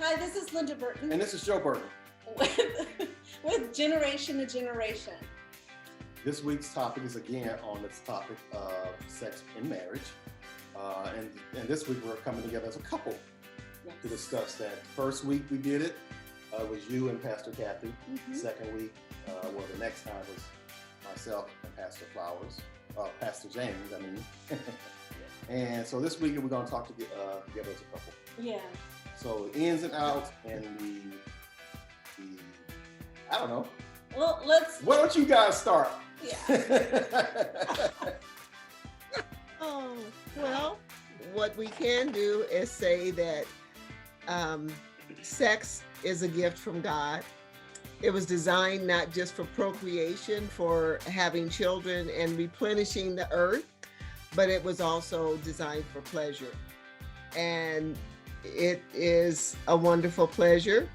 Hi, this is Linda Burton And this is Joe Burton. with, with Generation to Generation. This week's topic is again on this topic of sex in marriage. And this week we're coming together as a couple to discuss that. First week we did it was you and Pastor Kathy. Second week, the next time was myself and Pastor Flowers, Pastor James, I mean. And so this week we're going to talk together as a couple. Yeah. So the ins and outs and the I don't know. Well, let's. Why don't you guys start? Yeah. Oh, well, what we can do is say that sex is a gift from God. It was designed not just for procreation, for having children and replenishing the earth, but it was also designed for pleasure. And it is a wonderful pleasure.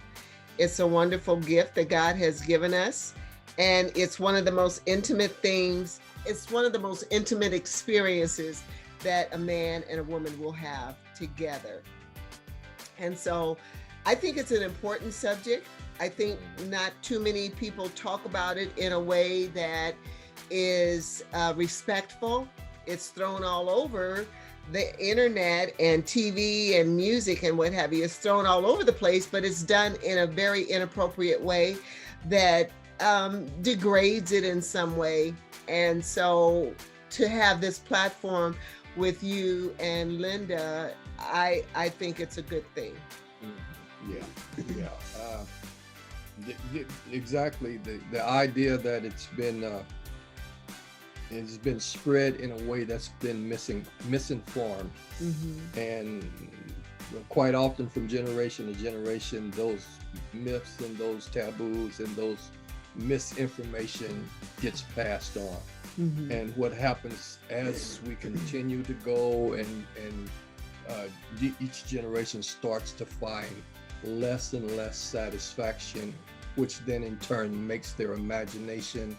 It's a wonderful gift that God has given us. And it's one of the most intimate things. It's one of the most intimate experiences that a man and a woman will have together. And so I think it's an important subject. I think not too many people talk about it in a way that is respectful. It's thrown all over the internet and TV and music and what have you. It's thrown all over the place, but it's done in a very inappropriate way that degrades it in some way. And so to have this platform with you and Linda, I think it's a good thing. Exactly. The idea that it's been spread in a way that's been misinformed, and quite often from generation to generation, those myths and those taboos and those misinformation gets passed on. And what happens as we continue to go and each generation starts to find less and less satisfaction, which then in turn makes their imagination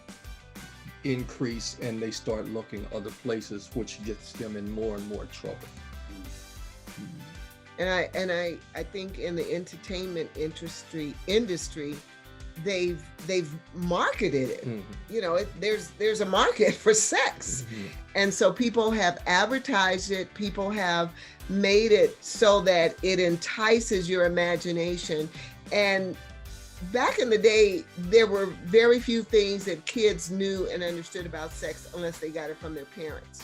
increase, and they start looking other places, which gets them in more and more trouble. And I think in the entertainment industry, they've marketed it. You know, there's a market for sex, and so people have advertised it. People have made it so that it entices your imagination. And back in the day, there were very few things that kids knew and understood about sex unless they got it from their parents.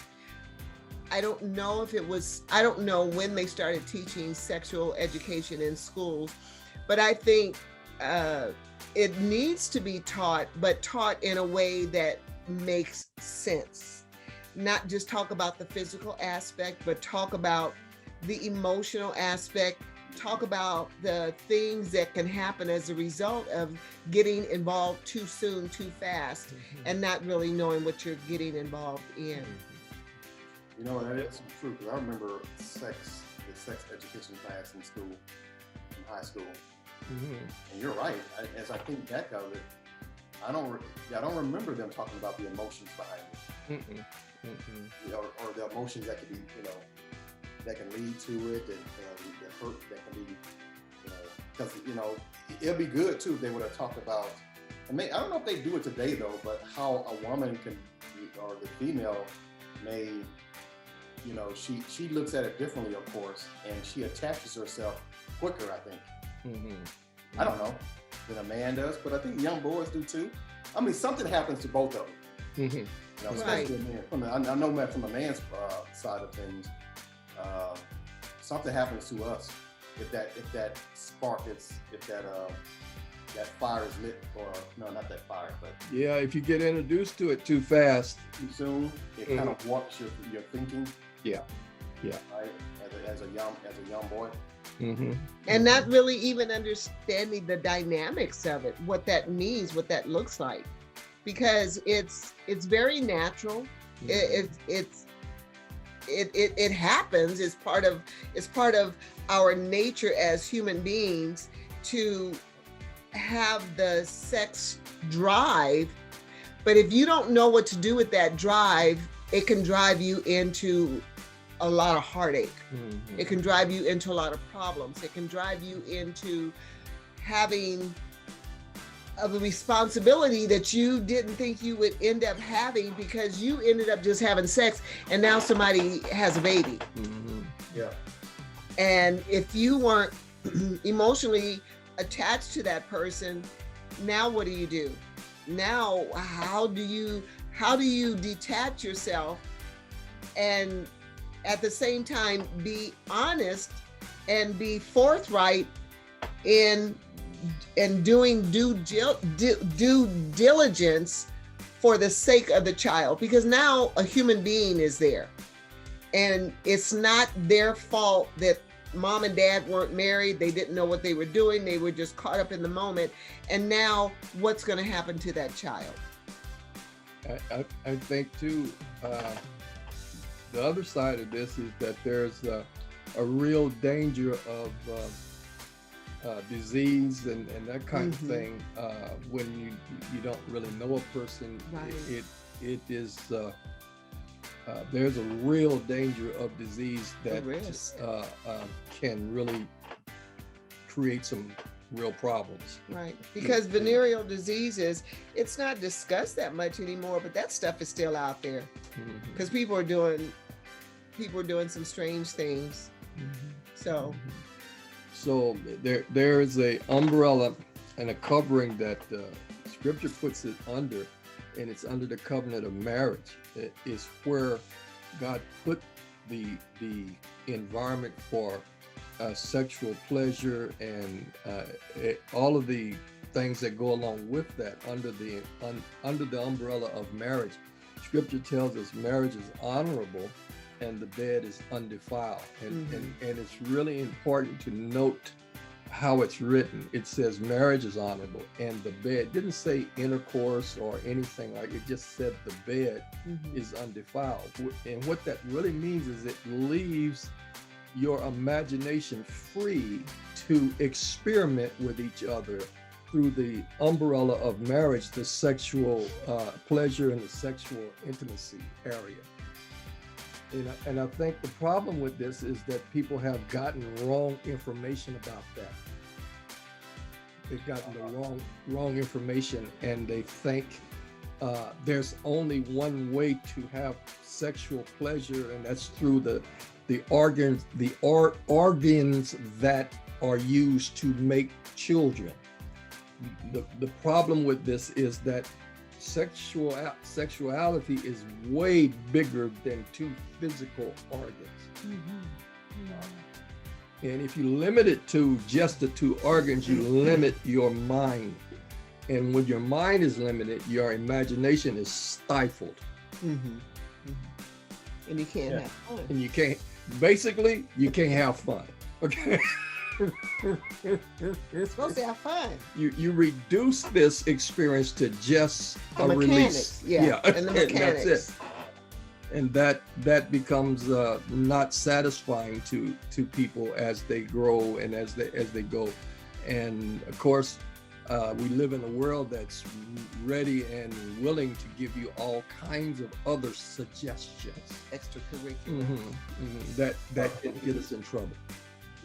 I don't know when they started teaching sexual education in schools, but I think it needs to be taught, but taught in a way that makes sense. Not just talk about the physical aspect, but talk about the emotional aspect, talk about the things that can happen as a result of getting involved too soon, too fast, and not really knowing what you're getting involved in. You know, that is true, because I remember the sex education class in school, in high school. And you're right. As I think back of it, I don't remember them talking about the emotions behind it. You know, or the emotions that could be, you know, that can lead to it, and the hurt that can be, you know, because, you know, it'd be good too if they would have talked about, I don't know if they do it today though, but how a woman can, or the female may, you know, she looks at it differently, of course, and she attaches herself quicker, I think. I don't know than a man does, but I think young boys do too. I mean, something happens to both of them. You know, especially a man. I know from a man's side of things, something happens to us if that spark is, if that fire is lit, or no, not that fire, but yeah, if you get introduced to it too fast, too soon, it kind of warps your thinking. Yeah. Right, as a young boy. And not really even understanding the dynamics of it, what that means, what that looks like, because it's very natural. It happens. It's part of our nature as human beings to have the sex drive. But if you don't know what to do with that drive, it can drive you into a lot of heartache. Mhm. It can drive you into a lot of problems. It can drive you into having a responsibility that you didn't think you would end up having because you ended up just having sex and now somebody has a baby. Mhm. Yeah. And if you weren't emotionally attached to that person, now what do? Now, how do you detach yourself and at the same time be honest and be forthright in doing due diligence for the sake of the child? Because now a human being is there, and it's not their fault that mom and dad weren't married. They didn't know what they were doing. They were just caught up in the moment. And now what's going to happen to that child? I think too, the other side of this is that there's a real danger of disease and that kind of thing when you don't really know a person. Right. It is there's a real danger of disease that can really create some real problems. Right. Because venereal diseases, it's not discussed that much anymore, but that stuff is still out there because people are doing some strange things. So there is a umbrella and a covering that Scripture puts it under, and it's under the covenant of marriage. It is where God put the environment for sexual pleasure and all of the things that go along with that under the umbrella of marriage. Scripture tells us marriage is honorable and the bed is undefiled. And it's really important to note how it's written. It says marriage is honorable and the bed. It didn't say intercourse or anything like it, just said the bed is undefiled. And what that really means is it leaves your imagination free to experiment with each other through the umbrella of marriage, the sexual pleasure and the sexual intimacy area. And I think the problem with this is that people have gotten wrong information about that. They've gotten the wrong information, and they think there's only one way to have sexual pleasure, and that's through the organs that are used to make children. The problem with this is that sexuality is way bigger than two physical organs. And if you limit it to just the two organs, you limit your mind. And when your mind is limited, your imagination is stifled. And you can't have fun. And you can't have fun. Okay. You're supposed to have fun. You reduce this experience to just The a mechanics, release. and the mechanics. That's it. And that becomes not satisfying to people as they grow and as they go. And of course, we live in a world that's ready and willing to give you all kinds of other suggestions. Extracurricular. That can get us in trouble.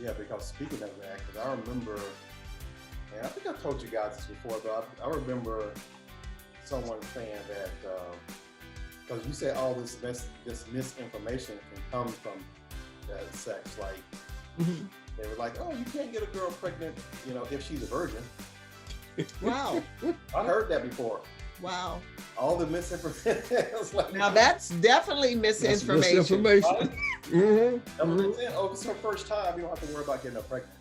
Yeah, because speaking of that, because I remember, and I think I told you guys this before, but I remember someone saying that, because you said all this misinformation can come from that sex, like they were like, oh, you can't get a girl pregnant, if she's a virgin. Wow. I heard that before. Wow. All the misinformation. Like, Now that's definitely misinformation. Misinformation. Oh, it's her first time. You don't have to worry about getting her pregnant.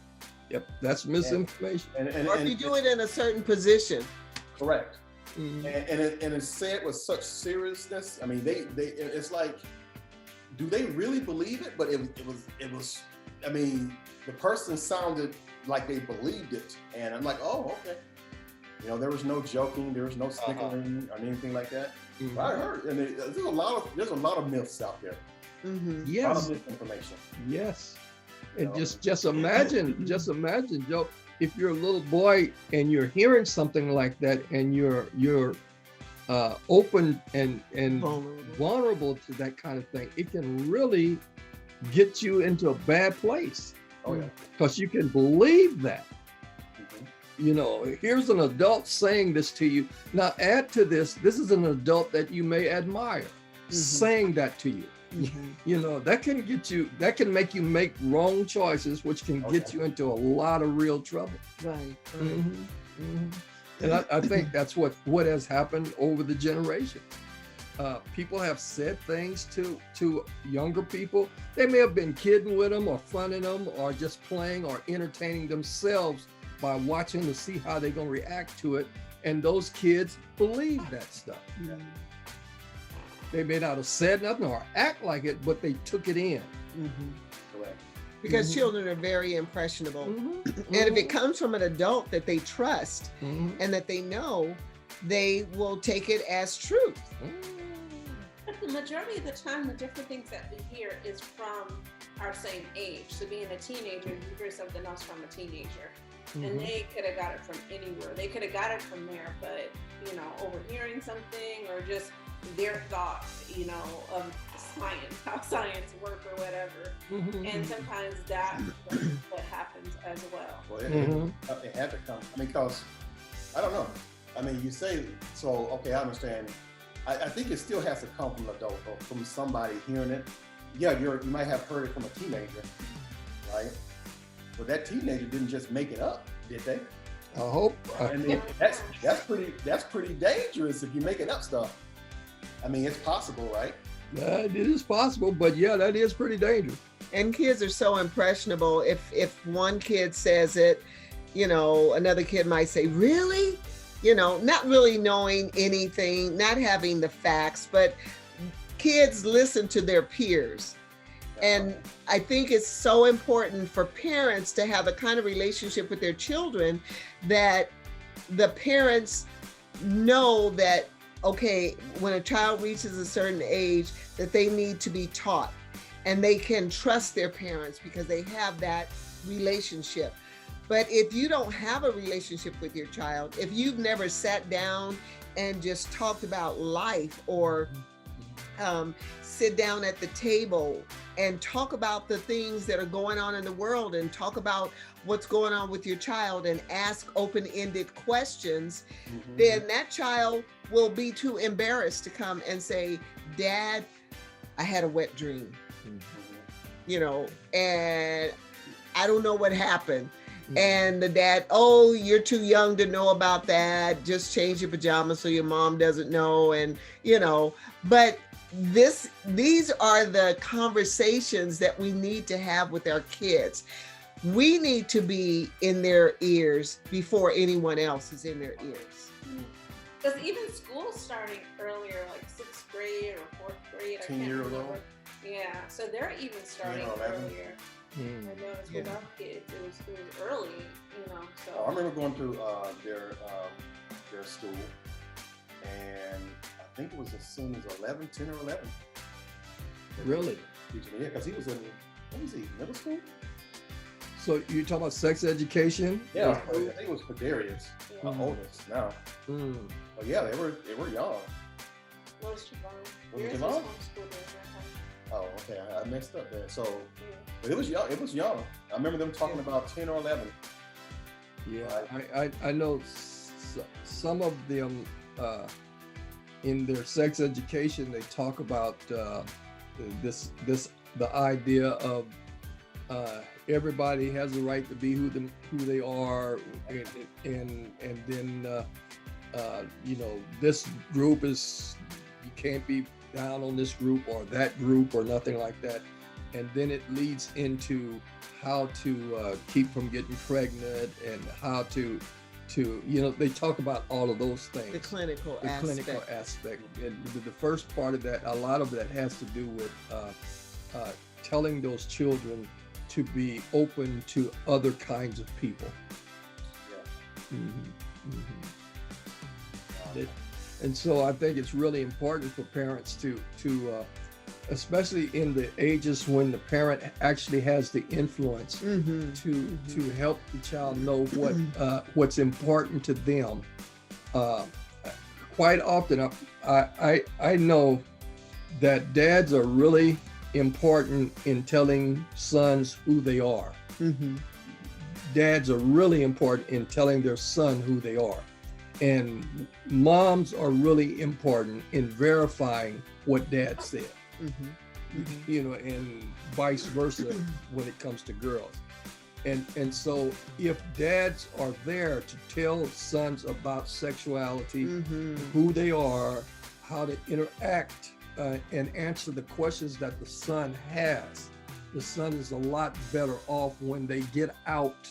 Yep, that's misinformation. Or if you do it in a certain position. Correct. And it's said with such seriousness. I mean, it's like, do they really believe it? But it was. I mean, the person sounded like they believed it, and I'm like, oh, okay. There was no joking, there was no snickering or anything like that. But I heard, and there's a lot of myths out there. Yes. A lot of misinformation. Yes. And just imagine, Joe, if you're a little boy and you're hearing something like that, and you're open and vulnerable to that kind of thing, it can really get you into a bad place Oh yeah. because you can believe that. Mhm. You know, here's an adult saying this to you. Now add to this, this is an adult that you may admire saying that to you. You know, that can get you, that can make you make wrong choices, which can get Okay. you into a lot of real trouble. Right. And I think that's what has happened over the generation. People have said things to younger people. They may have been kidding with them or funning them or just playing or entertaining themselves by watching to see how they're going to react to it. And those kids believe that stuff. They may not have said nothing or act like it, but they took it in. Correct. Because children are very impressionable. Mm-hmm. And if it comes from an adult that they trust Mhm. and that they know, they will take it as truth. But the majority of the time, the different things that we hear is from our same age. So being a teenager, you hear something else from a teenager. And they could have got it from anywhere. They could have got it from there, but, you know, overhearing something or just their thoughts, you know, of science, how science works or whatever. And sometimes that's what happens as well. Well, it, Mhm. it had to come. I mean, because I don't know. I mean, you say so. Okay, I understand. I think it still has to come from an adult or from somebody hearing it. Yeah, you might have heard it from a teenager, right? But that teenager didn't just make it up, did they? I hope. I mean, that's pretty dangerous if you're making up stuff. I mean, it's possible, right? It is possible, but yeah, that is pretty dangerous. And kids are so impressionable. If one kid says it, you know, another kid might say, really? You know, not really knowing anything, not having the facts, but kids listen to their peers. And I think it's so important for parents to have a kind of relationship with their children that the parents know that, okay, when a child reaches a certain age, that they need to be taught and they can trust their parents because they have that relationship. But if you don't have a relationship with your child, if you've never sat down and just talked about life or sit down at the table and talk about the things that are going on in the world and talk about what's going on with your child and ask open-ended questions, then that child will be too embarrassed to come and say, Dad, I had a wet dream, you know, and I don't know what happened. And the dad, oh, you're too young to know about that. Just change your pajamas so your mom doesn't know. And, you know, but these are the conversations that we need to have with our kids. We need to be in their ears before anyone else is in their ears. Because even school starting earlier, like 6th grade or 4th grade, I can't 10-year-old. remember. Yeah, so they're even starting 10 or 11. earlier. I noticed with our kids, it was early, you know. So I remember going through their school, and I think it was as soon as 10 or 11. Really? Yeah, because he was in, what was he, middle school? So you're talking about sex education? Yeah, I think it was for Darius, yeah. our oldest now. Mm. But yeah, they were young. What was Javon? Was Yours Javon? was homeschooled during that time. Oh, okay, I messed up there. So Yeah. but it was young. It was young. I remember them talking about 10 or 11. Yeah, I know some of them in their sex education, they talk about the idea of everybody has the right to be who they are, and then you know, this group is, you can't be down on this group or that group or nothing like that. And then it leads into how to keep from getting pregnant and how to you know, they talk about all of those things. The clinical aspect. And the first part of that, a lot of that has to do with telling those children to be open to other kinds of people. Yeah. And so I think it's really important for parents to especially in the ages when the parent actually has the influence to help the child know what's important to them. Quite often, I know that dads are really important in telling sons who they are. Mm-hmm. Dads are really important in telling their son who they are. And moms are really important in verifying what dad said. Mm-hmm. You know, and vice versa when it comes to girls. And so if dads are there to tell sons about sexuality, Mm-hmm. who they are, how to interact and answer the questions that the son has, the son is a lot better off when they get out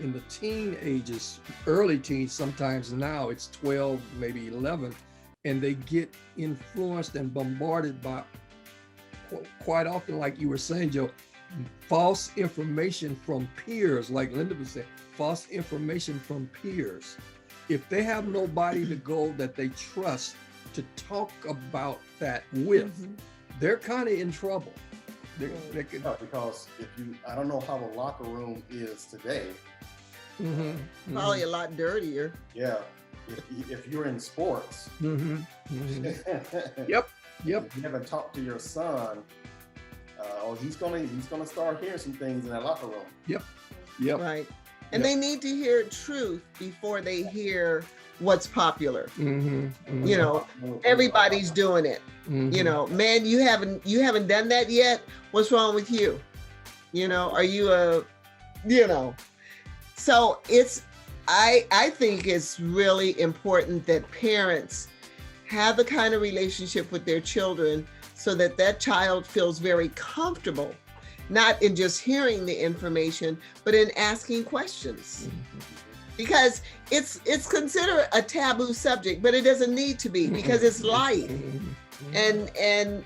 in the teen ages, early teens. Sometimes now it's 12, maybe 11, and they get influenced and bombarded by, quite often, like you were saying, Joe, false information from peers, like Linda was saying, false information from peers. If they have nobody to go that they trust to talk about that with, they're kind of in trouble. They could, because I don't know how the locker room is today. Probably a lot dirtier. Yeah, if you're in sports. Yep. If you haven't talked to your son, he's gonna start hearing some things in that locker room. Yep. Right. And they need to hear truth before they hear what's popular. You know, everybody's doing it. You know, man, you haven't done that yet. What's wrong with you? You know, are you so I think it's really important that parents have the kind of relationship with their children so that that child feels very comfortable, not in just hearing the information, but in asking questions. Because it's considered a taboo subject, but it doesn't need to be, because it's life. And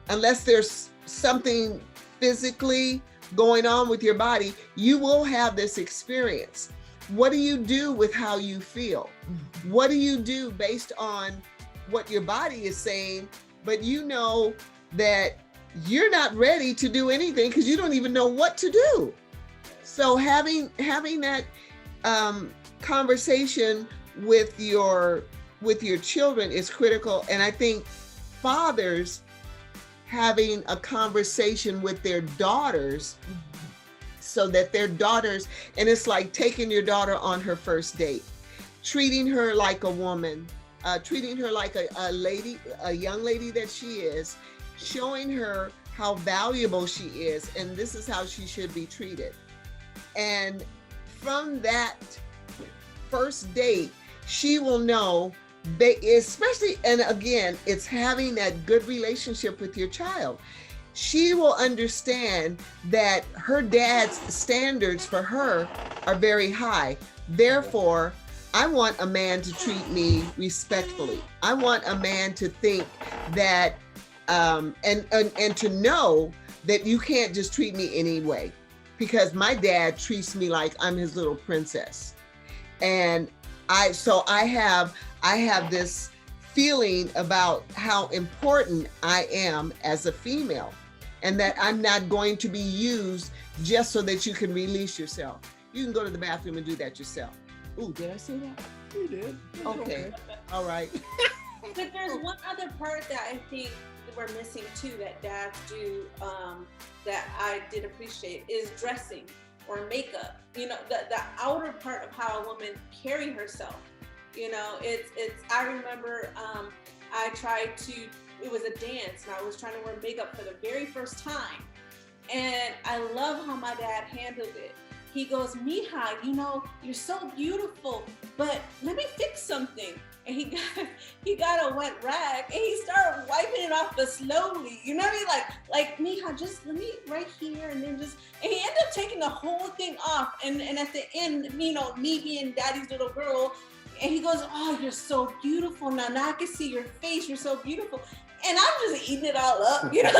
unless there's something physically going on with your body, you will have this experience. What do you do with how you feel? What do you do based on what your body is saying, but you know that you're not ready to do anything because you don't even know what to do? So having that conversation with your children is critical. And I think fathers having a conversation with their daughters so that their daughters, and it's like taking your daughter on her first date, treating her like a woman, treating her like a lady, a young lady that she is, showing her how valuable she is, and this is how she should be treated. And from that first date, she will know, especially, and again, it's having that good relationship with your child. She will understand that her dad's standards for her are very high. Therefore, I want a man to treat me respectfully. I want a man to think that, and to know that you can't just treat me any way, because my dad treats me like I'm his little princess. And I have this feeling about how important I am as a female, and that I'm not going to be used just so that you can release yourself. You can go to the bathroom and do that yourself. Ooh, did I say that? You did. Okay. All right. But there's one other part that I think we're missing too, that dads do, that I did appreciate, is dressing or makeup. You know, the outer part of how a woman carry herself. You know, it's I remember it was a dance, and I was trying to wear makeup for the very first time. And I love how my dad handled it. He goes, "Mija, you know, you're so beautiful, but let me fix something." And he got a wet rag, and he started wiping it off, but slowly. You know what I mean? Like, "Mija, just let me right here," and then just, and he ended up taking the whole thing off. And at the end, you know, me being daddy's little girl, and he goes, "Oh, you're so beautiful. Now I can see your face. You're so beautiful." And I'm just eating it all up, you know?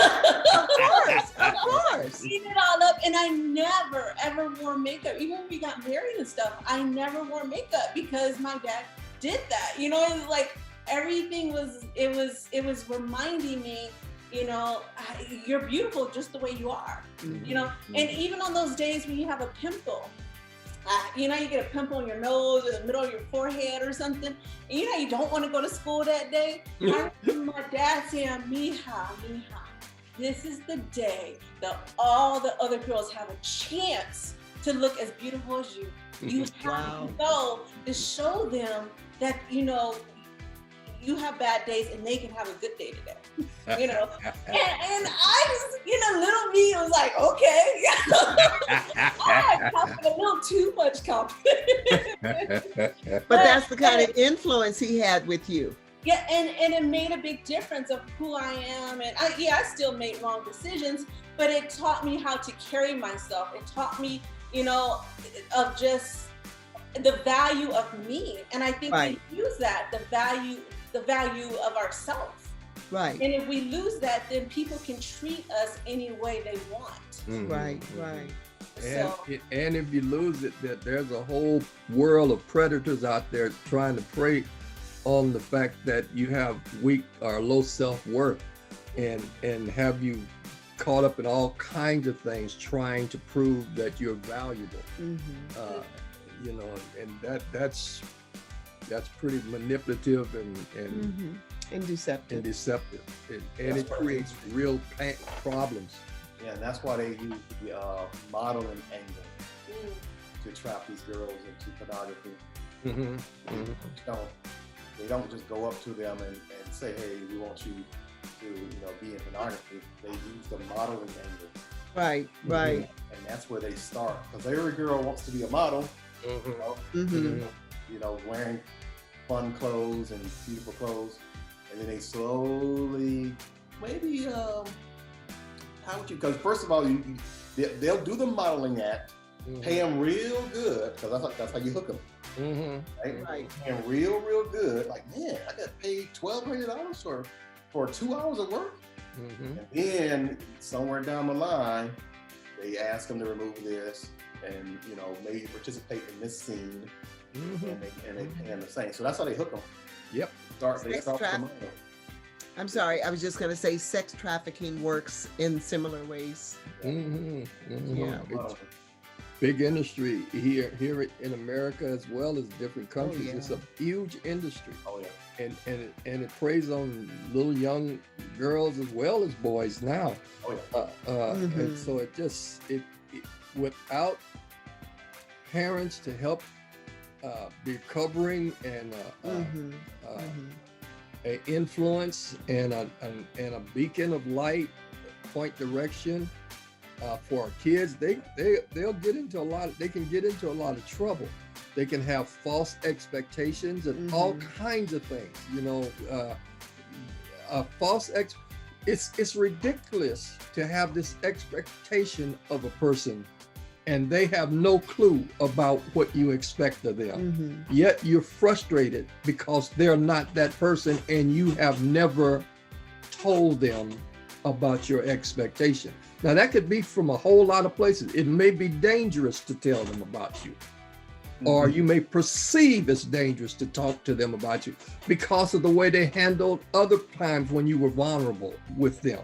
Of course. Eating it all up. And I never, ever wore makeup. Even when we got married and stuff, I never wore makeup because my dad did that. You know, it was like everything was reminding me, you know, you're beautiful just the way you are, you know? And even on those days when you have a pimple, you know, you get a pimple on your nose or the middle of your forehead or something, and you know you don't want to go to school that day. I remember my dad saying, "Mija, this is the day that all the other girls have a chance to look as beautiful as you. You have to go to show them that, you know, you have bad days and they can have a good day today, you know. And I just, you know, little me was like, okay. I had confidence, a little too much confidence. But that's the kind of influence he had with you. Yeah, and it made a big difference of who I am. And I still made wrong decisions, but it taught me how to carry myself. It taught me, you know, of just the value of me. And I think we use that, the value of ourselves. Right. And if we lose that, then people can treat us any way they want. Mm-hmm. Right, right. And if you lose it, that there's a whole world of predators out there trying to prey on the fact that you have weak or low self-worth and have you caught up in all kinds of things trying to prove that you're valuable. Mm-hmm. You know, and that's pretty manipulative and deceptive. And it creates real problems. Yeah, and that's why they use the modeling angle to trap these girls into pornography. They don't just go up to them and say, hey, we want you to, you know, be in pornography. They use the modeling angle. Right, right. And that's where they start, because every girl wants to be a model. You know, wearing fun clothes and beautiful clothes, and then they slowly, maybe, how would you? Because first of all, they'll do the modeling act, pay them real good, because that's how you hook them. Right? Pay them real good. Like, man, I got paid $1,200 for 2 hours of work, and then somewhere down the line, they ask them to remove this. And, you know, maybe participate in this scene, and they pay them the same. So that's how they hook them. Yep. They start promoting. I'm sorry, I was just going to say sex trafficking works in similar ways. Yeah. It's big industry here in America as well as different countries. It's a huge industry. Oh yeah. And it preys on little young girls as well as boys now. Oh yeah. And so it without parents to help be covering and an influence and a beacon of light, point direction for our kids, they'll get into they can get into a lot of trouble. They can have false expectations and all kinds of things, you know. It's ridiculous to have this expectation of a person and they have no clue about what you expect of them. Yet you're frustrated because they're not that person and you have never told them about your expectation. Now that could be from a whole lot of places. It may be dangerous to tell them about you, or you may perceive it's dangerous to talk to them about you because of the way they handled other times when you were vulnerable with them.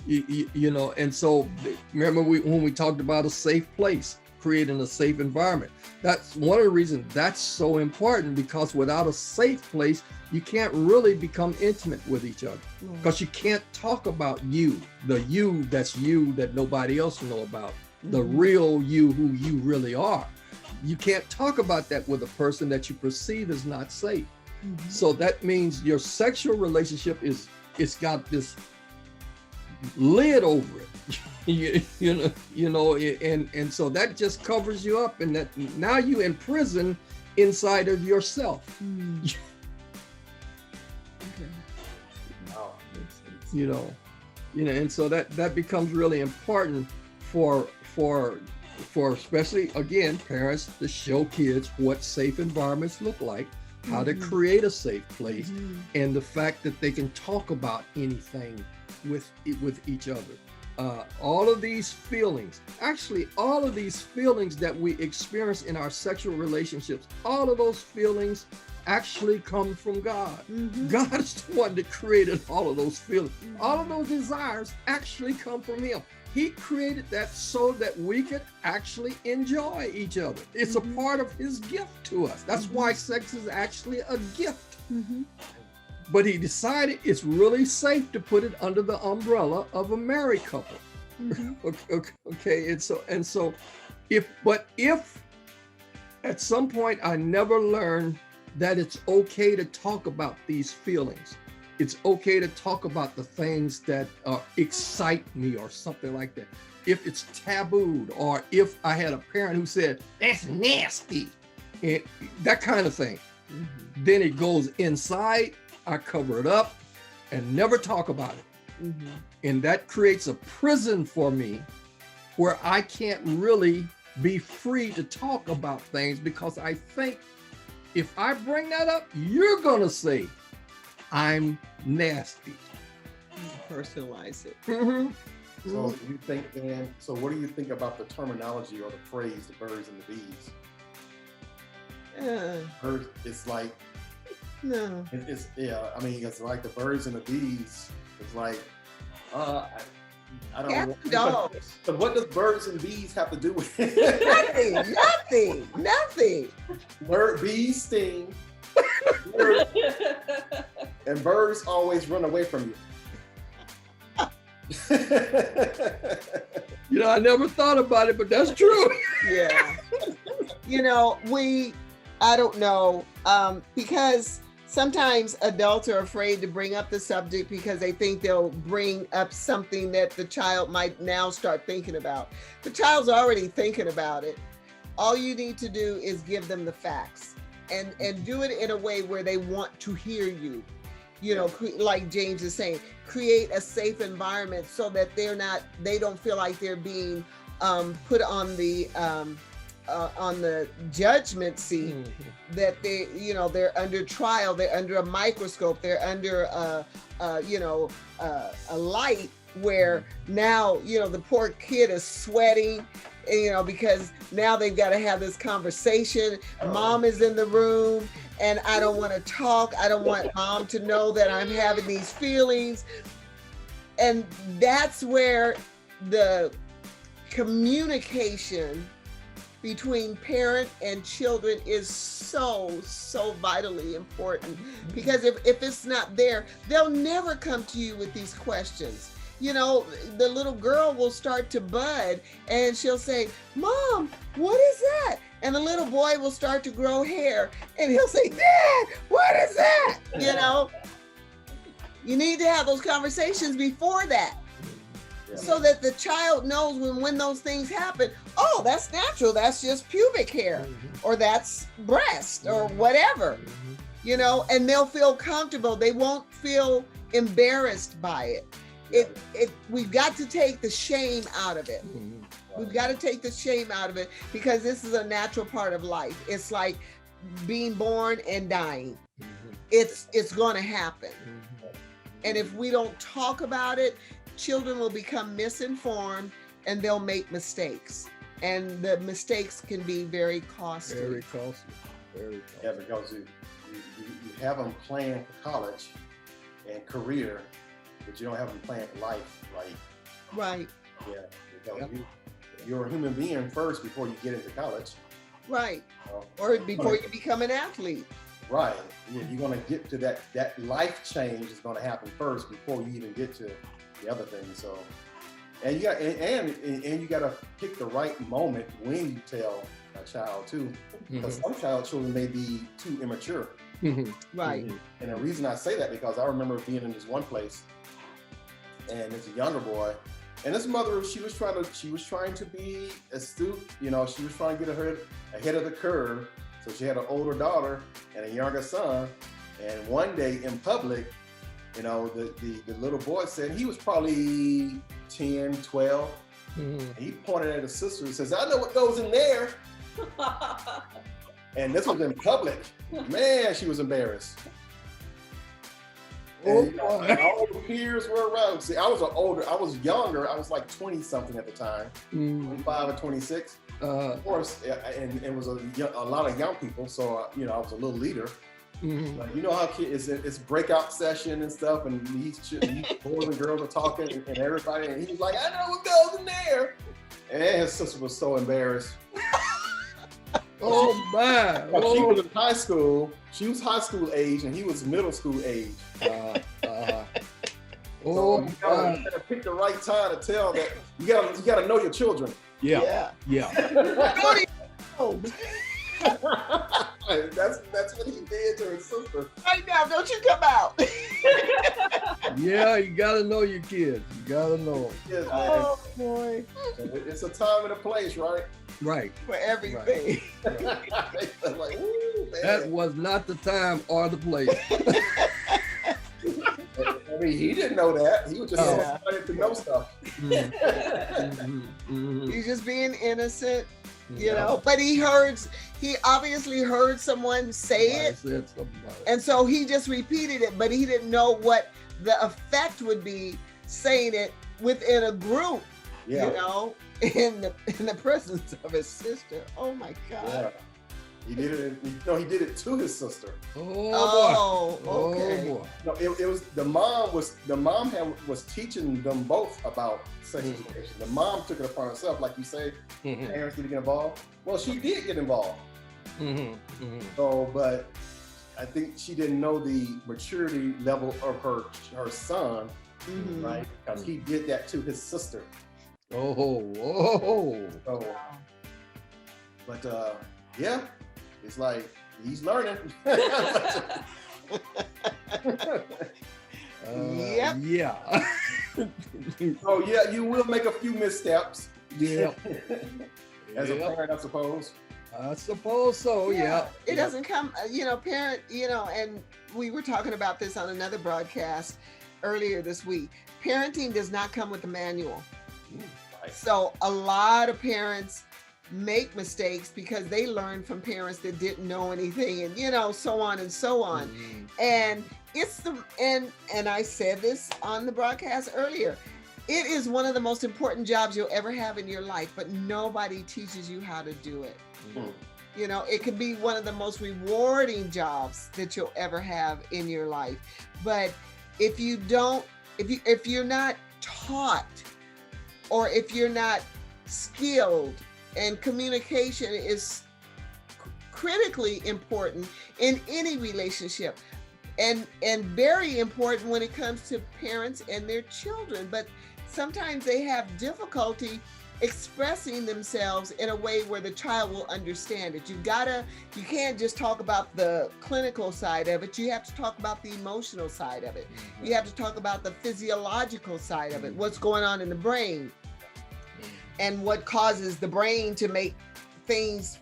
You know, and so remember when we talked about a safe place, creating a safe environment. That's one of the reasons that's so important, because without a safe place, you can't really become intimate with each other, because you can't talk about you, the you that's you that nobody else know about, the real you who you really are. You can't talk about that with a person that you perceive as not safe. So that means your sexual relationship it's got this lid over it, you know, and so that just covers you up, and that now you in prison inside of yourself. You know, and so that becomes really important for especially, again, parents to show kids what safe environments look like, how to create a safe place, and the fact that they can talk about anything with each other. All of these feelings that we experience in our sexual relationships, all of those feelings actually come from God. God is the one that created all of those feelings. All of those desires actually come from Him. He created that so that we could actually enjoy each other. It's a part of His gift to us. That's why sex is actually a gift. but he decided it's really safe to put it under the umbrella of a married couple. Okay, and so if at some point I never learned that it's okay to talk about these feelings. It's okay to talk about the things that excite me or something like that. If it's tabooed, or if I had a parent who said, that's nasty, and that kind of thing, then it goes inside, I cover it up and never talk about it. And that creates a prison for me where I can't really be free to talk about things, because I think if I bring that up, you're gonna say I'm nasty. Personalize it. So you think, Dan, so what do you think about the terminology or the phrase, the birds and the bees? Birds, it's like, No. it's, yeah, I mean, it's like the birds and the bees. It's like, I don't know. Dogs. But what does birds and bees have to do with it? Nothing. Bees sting, and birds always run away from you. You know, I never thought about it, but that's true. Yeah. You know, I don't know, because sometimes adults are afraid to bring up the subject because they think they'll bring up something that the child might now start thinking about. The child's already thinking about it. All you need to do is give them the facts and do it in a way where they want to hear you. You know, like James is saying, create a safe environment so that they don't feel like they're being put on the judgment seat, that they're under trial, they're under a microscope, they're under a light where now, the poor kid is sweating, because now they've got to have this conversation. Mom is in the room and I don't want to talk. I don't want mom to know that I'm having these feelings. And that's where the communication between parent and children is so vitally important, because if it's not there, they'll never come to you with these questions. The little girl will start to bud and she'll say, Mom, what is that? And the little boy will start to grow hair and he'll say, Dad, what is that? You need to have those conversations before that. So that the child knows when those things happen, oh, that's natural, that's just pubic hair, or that's breast, or whatever, and they'll feel comfortable. They won't feel embarrassed by it. We've got to take the shame out of it. We've got to take the shame out of it, because this is a natural part of life. It's like being born and dying. It's going to happen. And if we don't talk about it, children will become misinformed and they'll make mistakes. And the mistakes can be very costly. Very costly. Yeah, because you have them plan for college and career, but you don't have them plan for life. Right. Yeah, because you're a human being first before you get into college. Right. Or before you become an athlete. Right. Yeah, you're going to get to that life change is going to happen first before you even get to the other things. So, and you got you got to pick the right moment when you tell a child too, because some children may be too immature. Right. And the reason I say that, because I remember being in this one place, and it's a younger boy, and his mother, she was trying to be astute. She was trying to get her ahead of the curve. So she had an older daughter and a younger son. And one day in public, the little boy said, he was probably 10, 12. And he pointed at his sister and says, I know what goes in there. And this was in public. Man, she was embarrassed. And, all the peers were around. See, I was younger. I was like 20 something at the time, 25 or 26. Of course, and it was a lot of young people. So, I was a little leader. Like, you know how kids, it's breakout session and stuff, and these boys and girls are talking and everybody, and he was like, I know what goes in there. And his sister was so embarrassed. Oh my! Like, she Oh. was in high school. She was high school age, and he was middle school age. Oh So you gotta pick the right time to tell that you gotta know your children. yeah, yeah. That's what he did to his sister. Right now, don't you come out. Yeah, you gotta know your kids. You gotta know 'em. Yes, man. Oh boy, It's a time and a place, right? Right. for everything. Like, ooh, man. That was not the time or the place. I mean, he didn't know that. He was just so Yeah. excited to know stuff. He's just being innocent, you Yeah. know. But he obviously heard someone say it, Said something about it. and so he just repeated it. But he didn't know what the effect would be saying it within a group, Yeah. you know, in the presence of his sister. Oh my God. Yeah. He did it. He did it to his sister. Oh boy. Oh, okay. Oh boy. No, it was the mom was teaching them both about sex education. The mom took it upon herself, like you say, parents need to get involved. Well, she did get involved. So, but I think she didn't know the maturity level of her son, Mhm. right? Because he did that to his sister. Oh. So, but yeah, it's like he's learning. Yep. Yeah. Oh yeah, you will make a few missteps Yeah. as a Yep. parent, I suppose. I suppose so. Yeah. It doesn't come, parent, and we were talking about this on another broadcast earlier this week. Parenting does not come with a manual. Right. So a lot of parents make mistakes because they learn from parents that didn't know anything, and so on and so on. And it's and I said this on the broadcast earlier. It is one of the most important jobs you'll ever have in your life, but nobody teaches you how to do it. It could be one of the most rewarding jobs that you'll ever have in your life. But if you're not taught, or if you're not skilled, and communication is critically important in any relationship, and very important when it comes to parents and their children. But sometimes they have difficulty expressing themselves in a way where the child will understand it. You can't just talk about the clinical side of it. You have to talk about the emotional side of it. You have to talk about the physiological side of it, what's going on in the brain, and what causes the brain to make things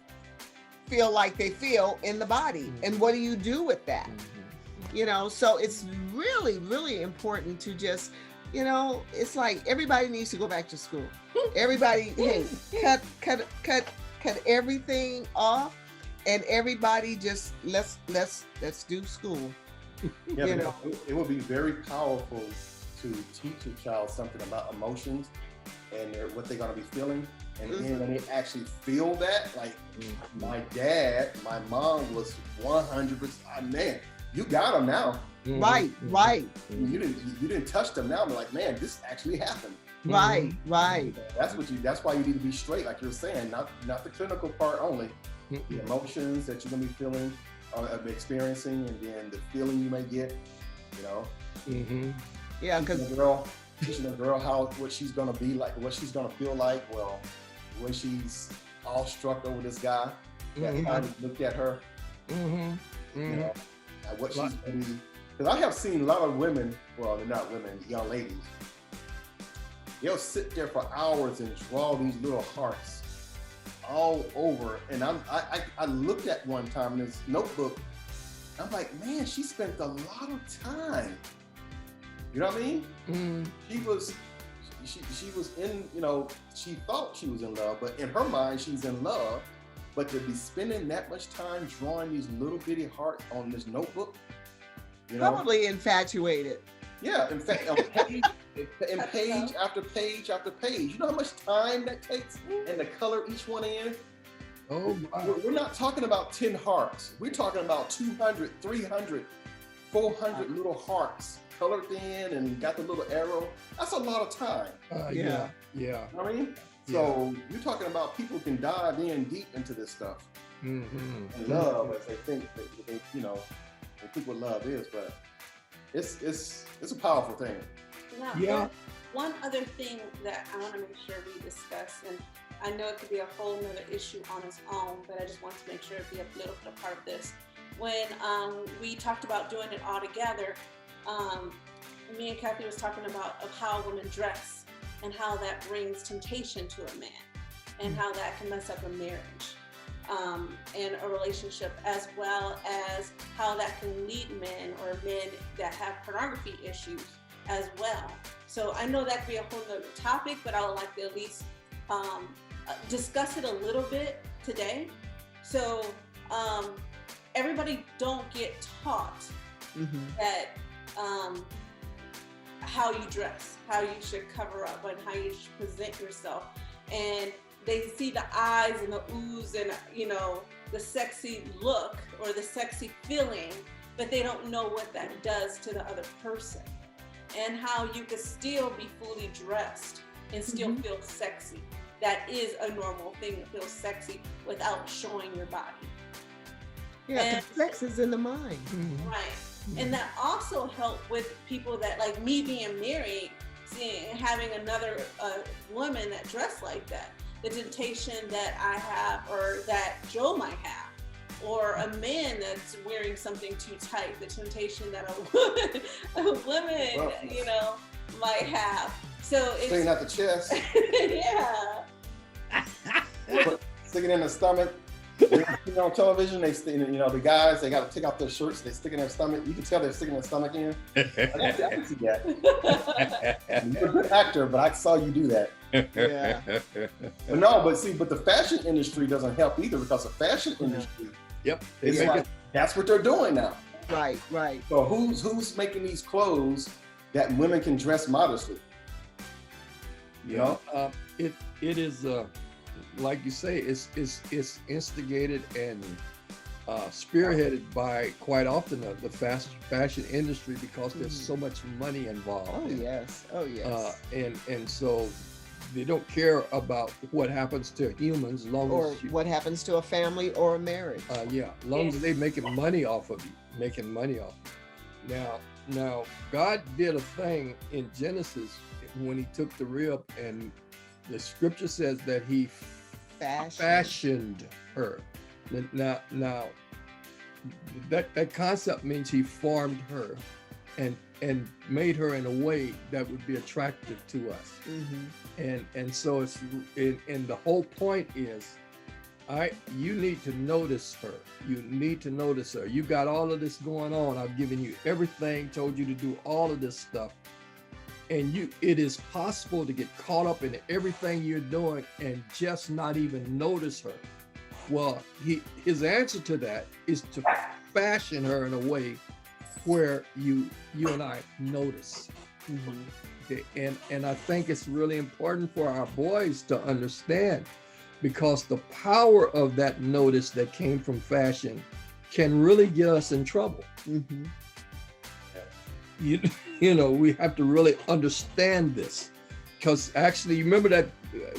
feel like they feel in the body. And what do you do with that? So it's really, really important to just, it's like everybody needs to go back to school. Everybody, hey, cut everything off, and everybody just let's do school. Yeah, it would be very powerful to teach a child something about emotions and what they're gonna be feeling. And then when they actually feel that, like my dad, my mom was 100%. Man, you got them now. Right. You didn't touch them now. I'm like, man, this actually happened. Right. That's why you need to be straight, like you're saying, not the clinical part only. The emotions that you're gonna be feeling, experiencing, and then the feeling you may get. Yeah, because Teaching a girl what she's gonna be like, what she's gonna feel like. Well, when she's awestruck over this guy that finally looked at her, at what she's gonna be. Because I have seen a lot of women, well, they're not women, young ladies. They'll sit there for hours and draw these little hearts all over. And I looked at one time in this notebook. I'm like, man, she spent a lot of time. You know what I mean? She was in, she thought she was in love, but in her mind, she's in love. But to be spending that much time drawing these little bitty hearts on this notebook, probably infatuated. Yeah, in fact, page after page after page. You know how much time that takes, and to color each one in? Oh my. We're not talking about 10 hearts. We're talking about 200, 300, 400 little hearts colored in and got the little arrow. That's a lot of time. Yeah. You know what I mean? So you're talking about people can dive in deep into this stuff. and love as they think they think what love is, but it's a powerful thing. Now, Yeah. one other thing that I want to make sure we discuss, and I know it could be a whole nother issue on its own, but I just want to make sure it be a little bit a part of this. When we talked about doing it all together, me and Kathy was talking about of how women dress and how that brings temptation to a man and how that can mess up a marriage and a relationship, as well as how that can lead men or men that have pornography issues as well. So I know that could be a whole nother topic, but I would like to at least discuss it a little bit today. So everybody don't get taught that how you dress, how you should cover up, and how you should present yourself. And they see the eyes and the oohs and, you know, the sexy look or the sexy feeling, but they don't know what that does to the other person. And how you can still be fully dressed and still feel sexy. That is a normal thing to feel sexy without showing your body. Yeah, 'cause sex is in the mind. Right. And that also helped with people that, like me being married, having another woman that dressed like that. The temptation that I have, or that Joe might have, or a man that's wearing something too tight, the temptation that a woman, you know, might have. So it's Sticking out the chest, yeah. sticking in the stomach. On television, they the guys, they got to take off their shirts, they stick in their stomach. You can tell they're sticking their stomach in. I can see that. You're a good actor, but I saw you do that. Yeah. But the fashion industry doesn't help either, because the fashion industry, Yep. is like, that's what they're doing now. Right, right. So who's making these clothes that women can dress modestly? You know? It is like you say, it's instigated and spearheaded by quite often the fashion industry, because there's so much money involved. Oh yes. Oh yes. And so they don't care about what happens to humans, as long Or as what happens to a family or a marriage. as long as they're making money off of you, Now God did a thing in Genesis when he took the rib, and the scripture says that he fashioned her. Now that concept means he formed her and made her in a way that would be attractive to us. And so it's and the whole point is, you need to notice her. You need to notice her. You got all of this going on. I've given you everything, told you to do all of this stuff. And it is possible to get caught up in everything you're doing and just not even notice her. Well, his answer to that is to fashion her in a way where you and I notice. Okay? And I think it's really important for our boys to understand, because the power of that notice that came from fashion can really get us in trouble. You know, we have to really understand this, because actually, you remember that,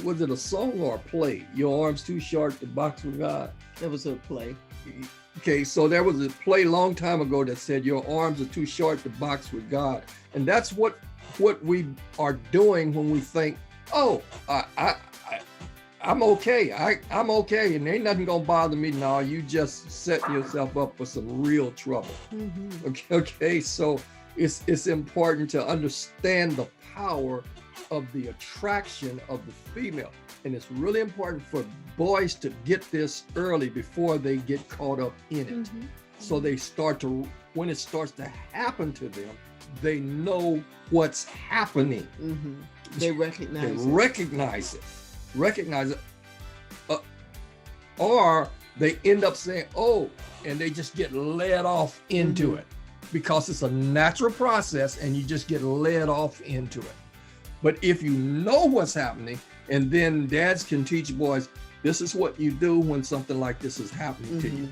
was it a song or a play? Your arms too short to box with God. That was a play. Okay, so there was a play a long time ago that said your arms are too short to box with God, and that's what we are doing when we think, oh, I'm okay. I'm okay, and ain't nothing gonna bother me. No, you just setting yourself up for some real trouble. Okay. So it's important to understand the power of the attraction of the female, and it's really important for boys to get this early before they get caught up in it. So they when it starts to happen to them, they know what's happening. They recognize it. Or they end up saying, oh, and they just get led off into it, because it's a natural process and you just get led off into it. But if you know what's happening, and then dads can teach boys, this is what you do when something like this is happening to you.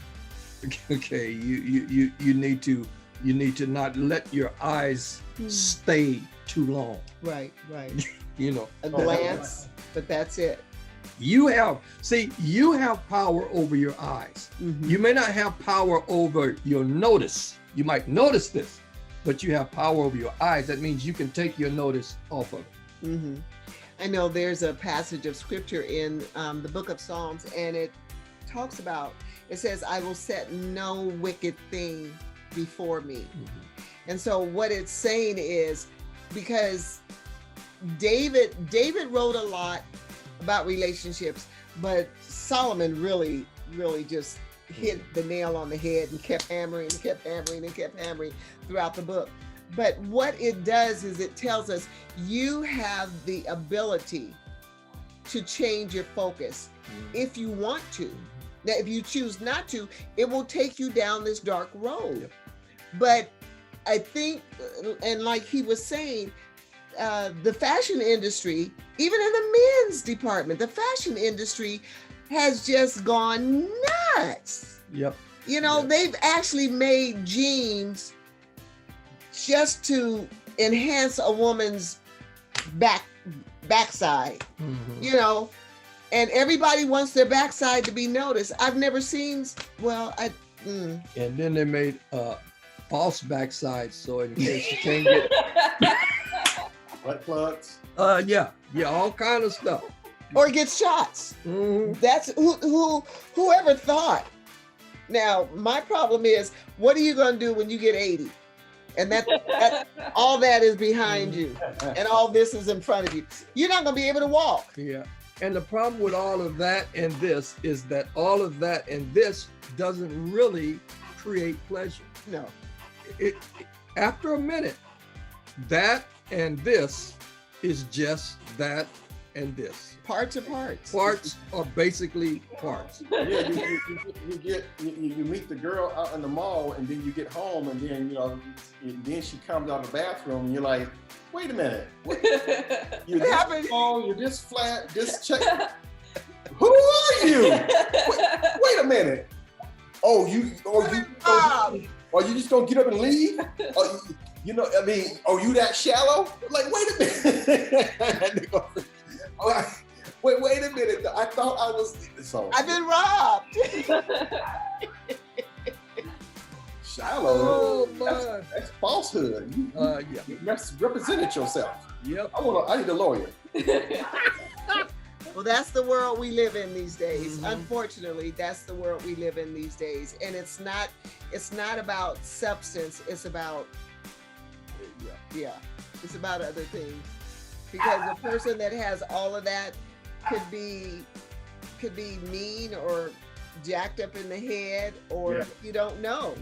Okay, you need to not let your eyes stay too long. Right. You know, A glance, but that's it. You have power over your eyes. You may not have power over your notice. You might notice this, but you have power over your eyes. That means you can take your notice off of it. I know there's a passage of scripture in the book of Psalms, and it talks about, it says, I will set no wicked thing before me. And so what it's saying is, because David wrote a lot about relationships, but Solomon really just hit the nail on the head and kept hammering and kept hammering and kept hammering throughout the book. But what it does is it tells us you have the ability to change your focus if you want to. Now, if you choose not to, it will take you down this dark road. But I think, and like he was saying, the fashion industry, even in the men's department, the fashion industry has just gone nuts. You know, they've actually made jeans just to enhance a woman's backside, you know, and everybody wants their backside to be noticed. I've never seen, and then they made false backsides, so in case you can't get butt plugs. Yeah, all kind of stuff. Or get shots. That's whoever thought. Now, my problem is, what are you going to do when you get 80? And that all that is behind you, and all this is in front of you. You're not going to be able to walk. Yeah. And the problem with all of that and this is that all of that and this doesn't really create pleasure. No. After a minute, that and this is just that and this. Parts are parts. Parts are basically parts. Yeah, you meet the girl out in the mall, and then you get home, and then then she comes out of the bathroom, and you're like, wait a minute, you're this tall, you're this flat, this check. Who are you? Wait a minute. Are you just gonna get up and leave? Are you that shallow? Like, wait a minute. Wait a minute. I thought I was. So I've been robbed. Shallow. Oh man, that's falsehood. You represented yourself. Yep. I need a lawyer. Well, that's the world we live in these days. Unfortunately, that's the world we live in these days. And it's not about substance. It's about it's about other things. Because a person that has all of that could be mean or jacked up in the head, or you don't know.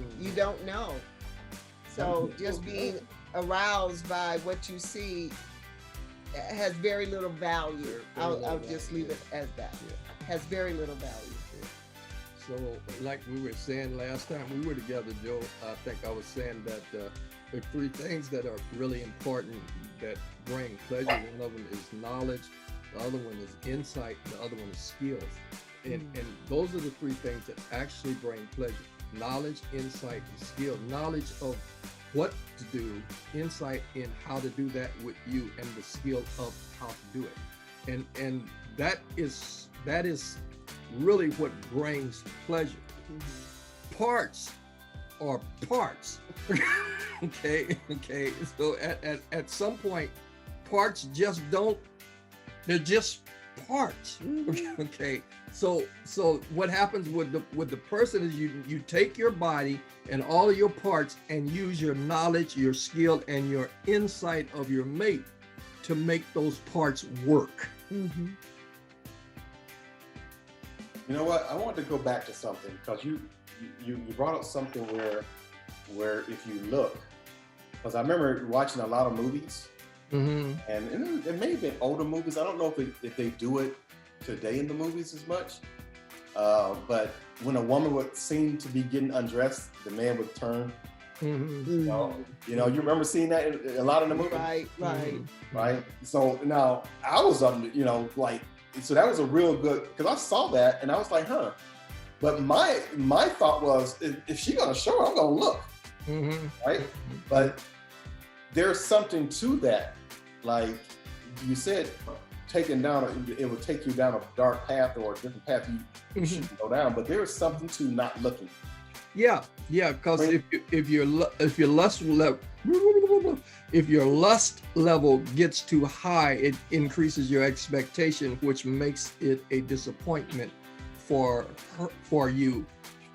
So just being aroused by what you see has very little value. I'll just leave it as that. Has very little value. So like we were saying last time we were together, Joe, I think I was saying that there are three things that are really important that bring pleasure. One of them is knowledge, the other one is insight, the other one is skills. And those are the three things that actually bring pleasure: knowledge, insight, and skill. Knowledge of what to do, insight in how to do that with you, and the skill of how to do it. And that is really what brings pleasure. Parts are parts. Okay. So at some point, parts just don't. They're just parts. Okay. So what happens with the person is you take your body and all of your parts and use your knowledge, your skill, and your insight of your mate to make those parts work. You know what? I want to go back to something, because you brought up something where if you look, because I remember watching a lot of movies, and it may have been older movies. I don't know if they do it today in the movies as much, but when a woman would seem to be getting undressed, the man would turn. You remember seeing that a lot in the movie? Right. So now I was so that was a real good, because I saw that and I was like, huh. But my thought was, if she's gonna show her, I'm gonna look. Right? But there's something to that. Like you said, taken down, it would take you down a dark path or a different path you shouldn't go down. But there is something to not looking. Yeah, because if your lust level gets too high, it increases your expectation, which makes it a disappointment for you,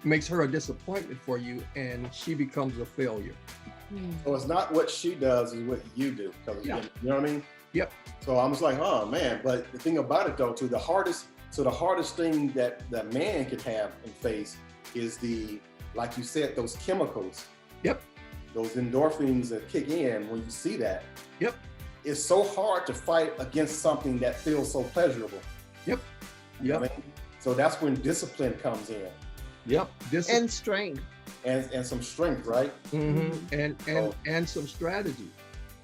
makes her a disappointment for you, and she becomes a failure. So it's not what she does, is what you do. Yeah. You know what I mean? Yep. So I was like, oh man. But the thing about it though, the hardest thing that man can have and face is like you said, those chemicals. Yep. Those endorphins that kick in when you see that. Yep. It's so hard to fight against something that feels so pleasurable. Yep. You know what I mean? So that's when discipline comes in. Yep. And strength. And some strength, right? And some strategy.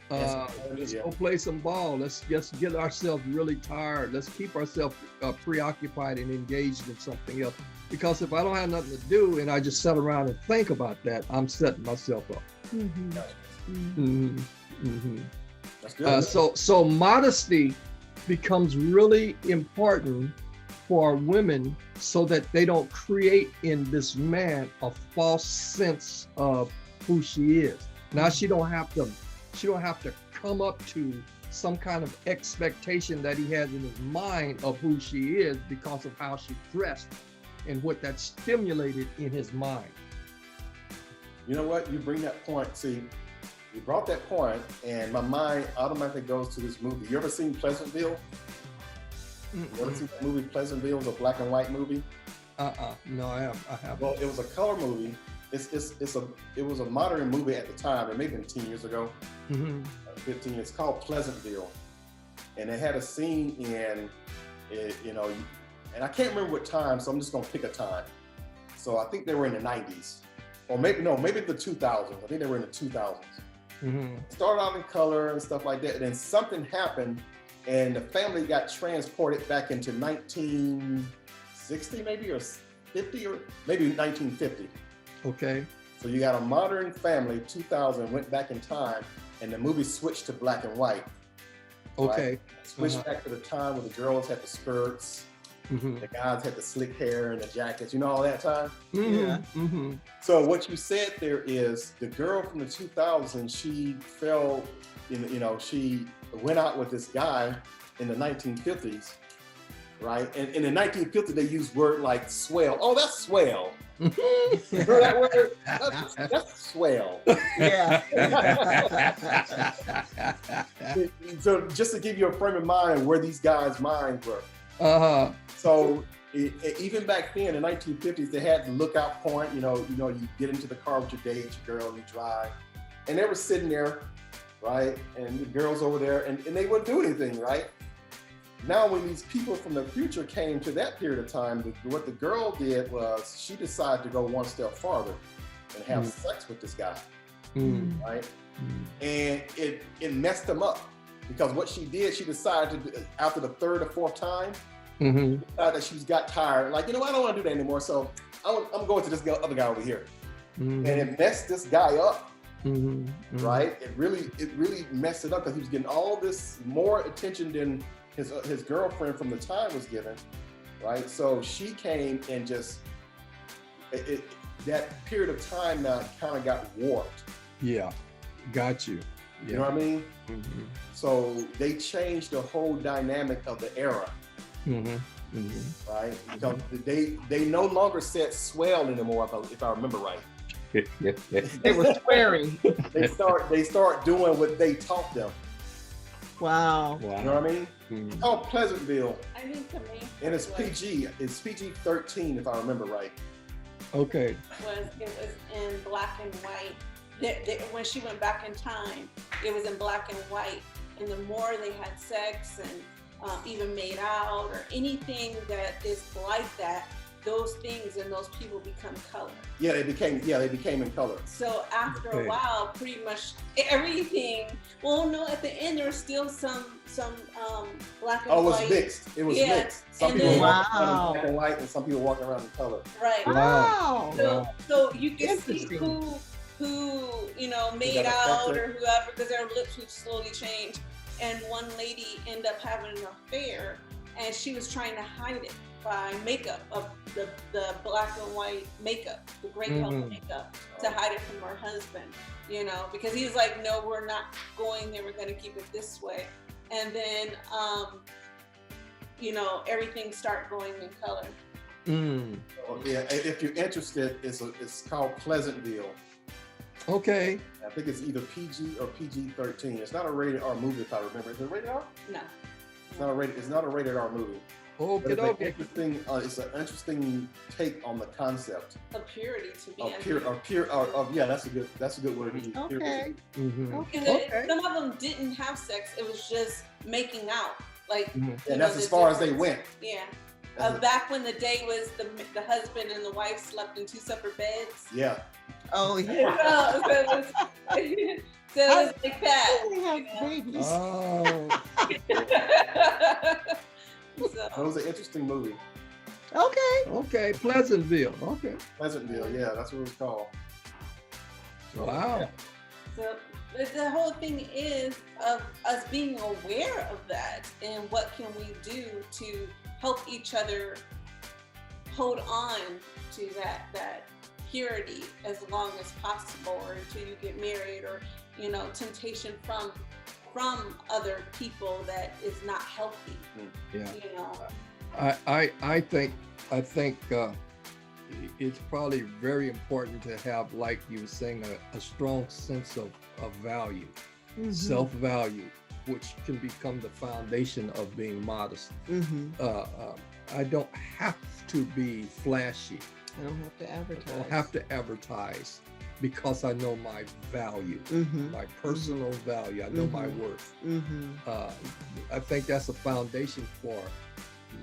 Let's go play some ball. Let's just get ourselves really tired. Let's keep ourselves preoccupied and engaged in something else. Because if I don't have nothing to do and I just sit around and think about that, I'm setting myself up. That's good. So modesty becomes really important for women so that they don't create in this man a false sense of who she is. Now she don't have to come up to some kind of expectation that he has in his mind of who she is because of how she dressed and what that stimulated in his mind. You know what? You bring that point. See, you brought that point, and my mind automatically goes to this movie. You ever seen Pleasantville? You ever seen that movie Pleasantville? It was a black and white movie. No, I haven't. Well, it was a color movie. It was a modern movie at the time. It may have been 10 years ago. 15. It's called Pleasantville, and it had a scene in it, and I can't remember what time, so I'm just gonna pick a time. So I think they were in the 90s, or maybe the 2000s. I think they were in the 2000s. Started out in color and stuff like that, and then something happened, and the family got transported back into 1960, maybe, or 50, or maybe 1950. Okay. So you got a modern family, 2000, went back in time, and the movie switched to black and white. Okay. Right? Switched back to the time where the girls had the skirts, the guys had the slick hair and the jackets, all that time. So what you said there is the girl from the 2000s, she fell she went out with this guy in the 1950s, right? And in the 1950s, they used word like swell. Oh, that's swell. Remember that word? That's swell. Yeah. So just to give you a frame of mind where these guys' minds were. So even back then, in the 1950s, they had the lookout point. You get into the car with your date, your girl, and you drive, and they were sitting there, right? And the girls over there, and they wouldn't do anything, right? Now, when these people from the future came to that period of time, what the girl did was she decided to go one step farther and have sex with this guy, right? And it messed them up, because what she did, she decided to, after the third or fourth time, she decided that she got tired. Like, I don't want to do that anymore. So I'm going to this other guy over here, and it messed this guy up, right? It really messed it up, because he was getting all this more attention than his girlfriend from the time was given, right? So she came and just that period of time now kind of got warped. Yeah, got you. Yeah. You know what I mean? So they changed the whole dynamic of the era, right? Because they no longer said swell anymore, if I remember right. They were swearing. They start doing what they taught them. Wow. You know what I mean? It's called Pleasantville. I think to me, And it's PG. It's PG-13, if I remember right. Okay. it was in black and white. When she went back in time, it was in black and white. And the more they had sex and even made out or anything that is like that, those things and those people become color. Yeah, they became in color. So after a while, pretty much everything. Well, no, at the end there was still some black and white. Oh, it was mixed. It was mixed. Some people walking around in black and white, and some people walking around in color. Right. Wow. So you can see who made out or whoever, because their lips would slowly change. and one lady ended up having an affair, and she was trying to hide it by makeup, of the black and white makeup, the gray color makeup, to hide it from her husband, you know, because he was like, no, we're not going there, we're going to keep it this way. And then, you know, everything started going in color. Oh, yeah, if you're interested, it's called Pleasantville. Okay. I think it's either PG or PG-13. It's not a rated R movie, if I remember. Is it rated R? No. It's not a rated R movie. Okay. It's an interesting take on the concept Of purity, to be yeah, that's a good word to use. Okay. Because some of them didn't have sex; it was just making out, like. And that's as far as they went. Yeah. Back when the day was the husband and the wife slept in 2 separate beds. Yeah. Oh yeah. So it was like that. They have babies. Oh. That was an interesting movie. Okay. Pleasantville. Okay. Pleasantville, yeah, that's what it's called. Wow. So the whole thing is of us being aware of that, and what can we do to help each other hold on to that purity as long as possible, or until you get married, or, you know, temptation from other people that is not healthy. Yeah. You know. I think it's probably very important to have, like you were saying, a strong sense of value, self-value, which can become the foundation of being modest. I don't have to be flashy. I don't have to advertise. I don't have to advertise, because I know my value, my personal value. I know my worth. I think that's a foundation for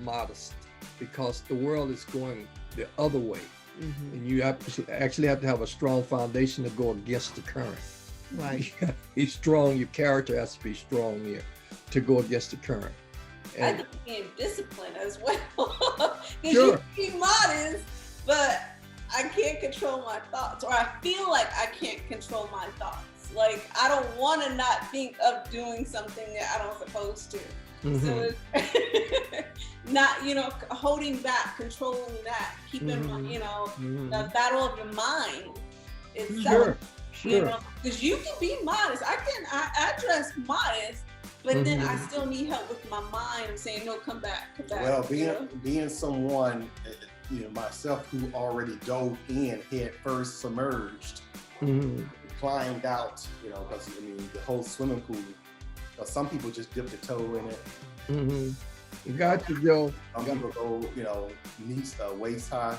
modest, because the world is going the other way, and you actually have to have a strong foundation to go against the current. Right. Be strong. Your character has to be strong here to go against the current. I think being disciplined as well. Because Sure. you can be modest, but I can't control my thoughts, or I feel like I can't control my thoughts. Like, I don't want to not think of doing something that I don't supposed to. So it's not, you know, holding back, controlling that, keeping my, you know, the battle of your mind itself. Sure. You know, because you can be modest. I dress modest, but then I still need help with my mind. I'm saying, no, come back. Well, you being someone, you know, myself, who already dove in head first, submerged, climbed out, you know, because I mean, the whole swimming pool. Some people just dip their toe in it. You got you, Joe. Some people go, you know, knees waist high,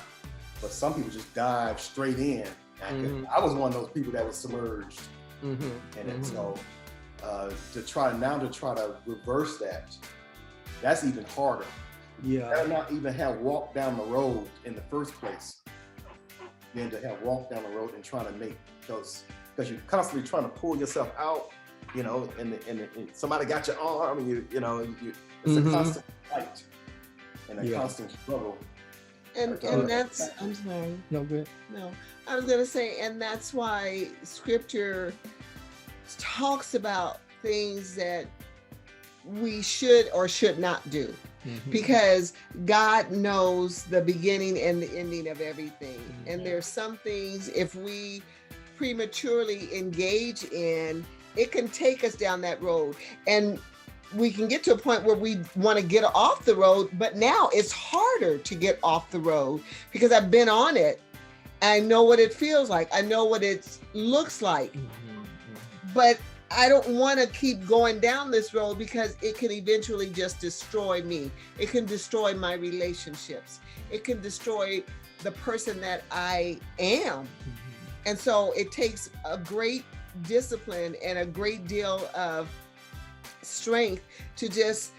but some people just dive straight in. I was one of those people that was submerged in it. So to try to reverse that, that's even harder. Yeah. Better not even have walked down the road in the first place than to have walked down the road and trying to make those, because you're constantly trying to pull yourself out, you know, and somebody got your arm, and you know, it's a constant fight and a constant struggle. And that's, I'm sorry. No, good. No, I was going to say, and that's why scripture talks about things that we should or should not do, because God knows the beginning and the ending of everything. And there's some things, if we prematurely engage in, it can take us down that road. And we can get to a point where we want to get off the road, but now it's harder to get off the road because I've been on it. I know what it feels like. I know what it looks like. But I don't want to keep going down this road, because it can eventually just destroy me. It can destroy my relationships. It can destroy the person that I am. And so it takes a great discipline and a great deal of strength to just,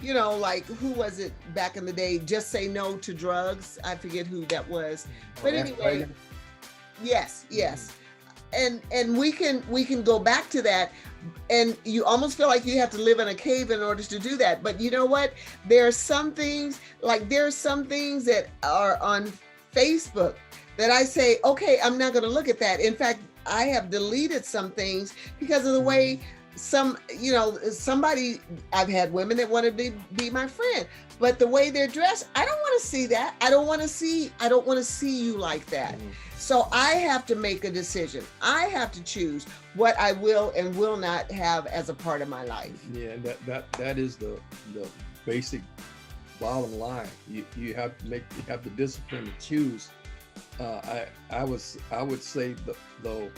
you know, like, who was it back in the day? Just say no to drugs. I forget who that was. But anyway, yes. And we can go back to that, and you almost feel like you have to live in a cave in order to do that. But you know what? There are some things that are on Facebook that I say, okay, I'm not going to look at that. In fact, I have deleted some things because of the way somebody, I've had women that want to be my friend, but the way they're dressed, I don't want to see that. I don't want to see you like that. Mhm. So I have to make a decision. I have to choose what I will and will not have as a part of my life. Yeah, and that is the basic bottom line. You have the discipline to choose. I would say though,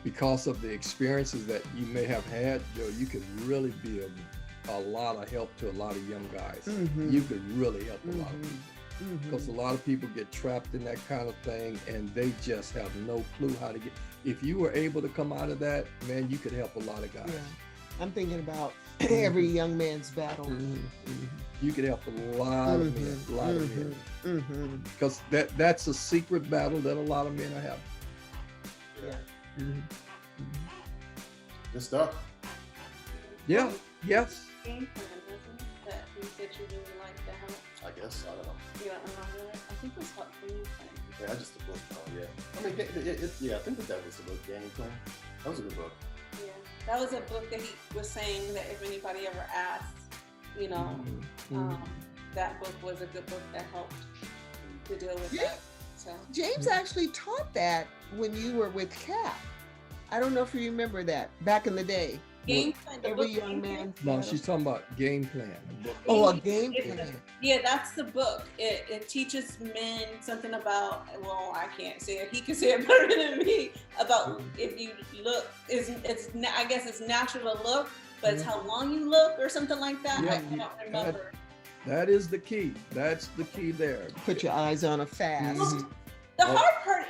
because of the experiences that you may have had, Joe, you could really be a lot of help to a lot of young guys. Mhm. You could really help a lot of Mhm. people. Mhm. Because a lot of people get trapped in that kind of thing and they just have no clue how to get. If you were able to come out of that, man, you could help a lot of guys. Yeah. I'm thinking about every young man's battle. Mhm, mhm. You could help a lot of men, a lot of men. Mhm. Because that's a secret battle that a lot of men are having. Yeah. Mhm. Good stuff. Yeah, yes. Game plan, wasn't it? That you said you really liked to help. I guess. I don't know. You don't remember it? I think it was called Game Plan. Yeah, I just the book. Oh yeah. I mean, yeah, I think that was the book. Game Plan. That was a good book. Yeah, that was a book that he was saying that if anybody ever asked, you know, Mhm. that book was a good book that helped to deal with Yeah. that. So James actually taught that when you were with Cap. I don't know if you remember that back in the day. Game Plan. The Every book young Game Plan? man. No, she's talking about game plan. the book. Oh, a game It's plan. Yeah, that's the book. It teaches men something about, well, I can't say it. He can say it better than me, about if you look, I guess it's natural to look, but it's how long you look or something like that. Yeah, I don't remember. That is the key. That's the key there. Put your eyes on a fast. Mhm. The hard part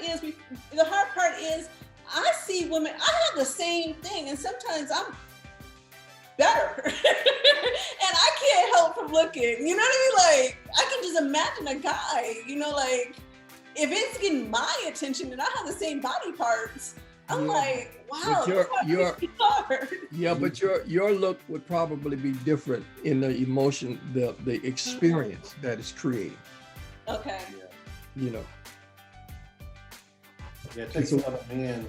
is I see women, I have the same thing, and sometimes I'm better. And I can't help from looking. You know what I mean? Like, I can just imagine a guy, like, if it's getting my attention and I have the same body parts, I'm Yeah. like, wow, But this makes me hard. Yeah, but your look would probably be different in the emotion, the experience that is created. Okay. Yeah. Yeah, it takes other men.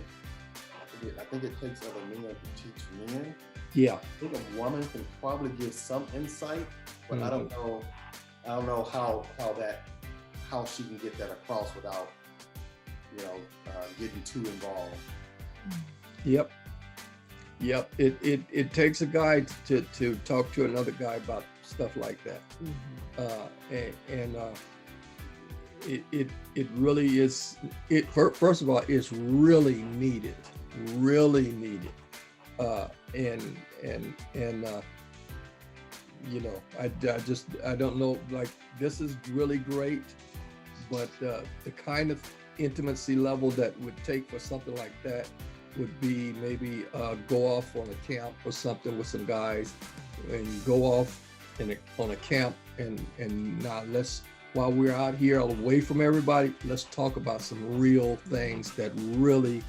I think it takes other men to teach men. Yeah. I think a woman can probably give some insight, but I don't know how she can get that across without, getting too involved. Yep. It takes a guy to talk to another guy about stuff like that. It really is. First of all, it's really needed. I don't know, like, this is really great, but the kind of intimacy level that would take for something like that would be maybe go off on a camp or something with some guys, and go off on a camp and now while we're out here away from everybody, let's talk about some real things that really